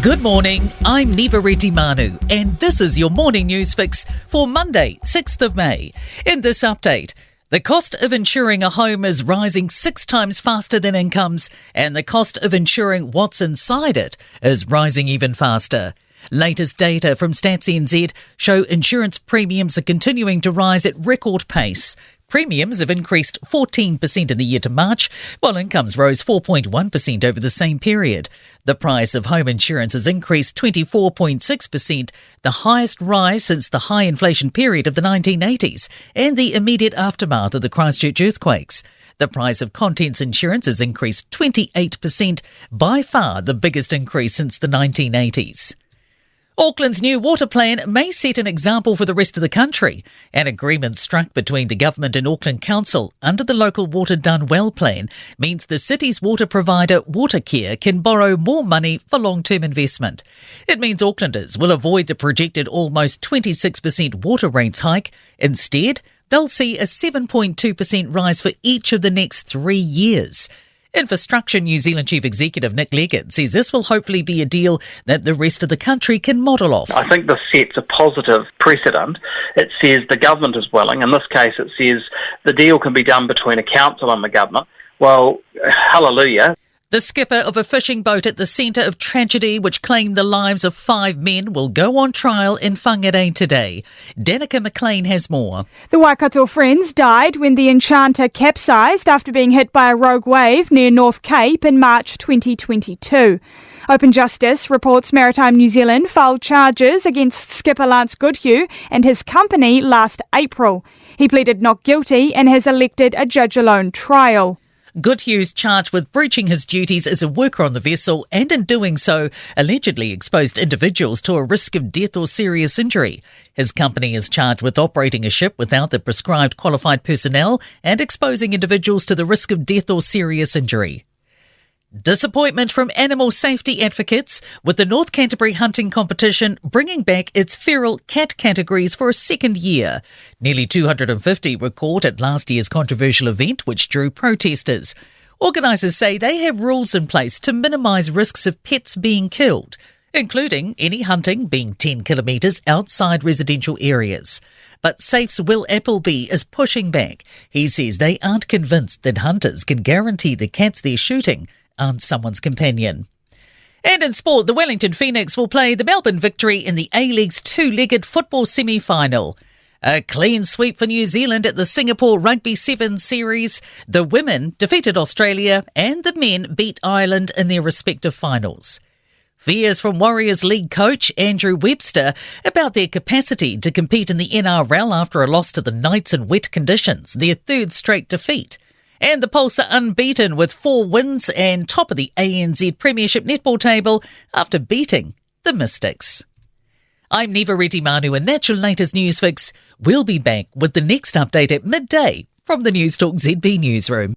Good morning, I'm Neva Manu, and this is your morning news fix for Monday, 6th of May. In this update, the cost of insuring a home is rising 6 times faster than incomes, and the cost of insuring what's inside it is rising even faster. Latest data from Stats NZ show insurance premiums are continuing to rise at record pace. Premiums have increased 14% in the year to March, while incomes rose 4.1% over the same period. The price of home insurance has increased 24.6%, the highest rise since the high inflation period of the 1980s and the immediate aftermath of the Christchurch earthquakes. The price of contents insurance has increased 28%, by far the biggest increase since the 1980s. Auckland's new water plan may set an example for the rest of the country. An agreement struck between the government and Auckland Council under the Local Water Done Well plan means the city's water provider Watercare can borrow more money for long-term investment. It means Aucklanders will avoid the projected almost 26% water rates hike. Instead, they'll see a 7.2% rise for each of the next 3 years. Infrastructure New Zealand Chief Executive Nick Leggett says this will hopefully be a deal that the rest of the country can model off. I think this sets a positive precedent. It says the government is willing. In this case, it says the deal can be done between a council and the government. Well, hallelujah. The skipper of a fishing boat at the centre of tragedy which claimed the lives of 5 men will go on trial in Whangarei today. Danica McLean has more. The Waikato Friends died when the Enchanter capsized after being hit by a rogue wave near North Cape in March 2022. Open Justice reports Maritime New Zealand filed charges against skipper Lance Goodhue and his company last April. He pleaded not guilty and has elected a judge-alone trial. Goodhue's charged with breaching his duties as a worker on the vessel and in doing so allegedly exposed individuals to a risk of death or serious injury. His company is charged with operating a ship without the prescribed qualified personnel and exposing individuals to the risk of death or serious injury. Disappointment from animal safety advocates with the North Canterbury hunting competition bringing back its feral cat categories for a second year. Nearly 250 were caught at last year's controversial event, which drew protesters. Organisers say they have rules in place to minimise risks of pets being killed, including any hunting being 10 kilometres outside residential areas. But Safe's Will Appleby is pushing back. He says they aren't convinced that hunters can guarantee the cats they're shooting aren't someone's companion. And in sport, the Wellington Phoenix will play the Melbourne Victory in the A-League's two-legged football semi-final. A clean sweep for New Zealand at the Singapore Rugby Sevens series. The women defeated Australia and the men beat Ireland in their respective finals. Fears from Warriors League coach Andrew Webster about their capacity to compete in the NRL after a loss to the Knights in wet conditions, their third straight defeat. And the Pulse are unbeaten with 4 wins and top of the ANZ Premiership netball table after beating the Mystics. I'm Neva Manu and that's your latest news fix. We'll be back with the next update at midday from the Newstalk ZB newsroom.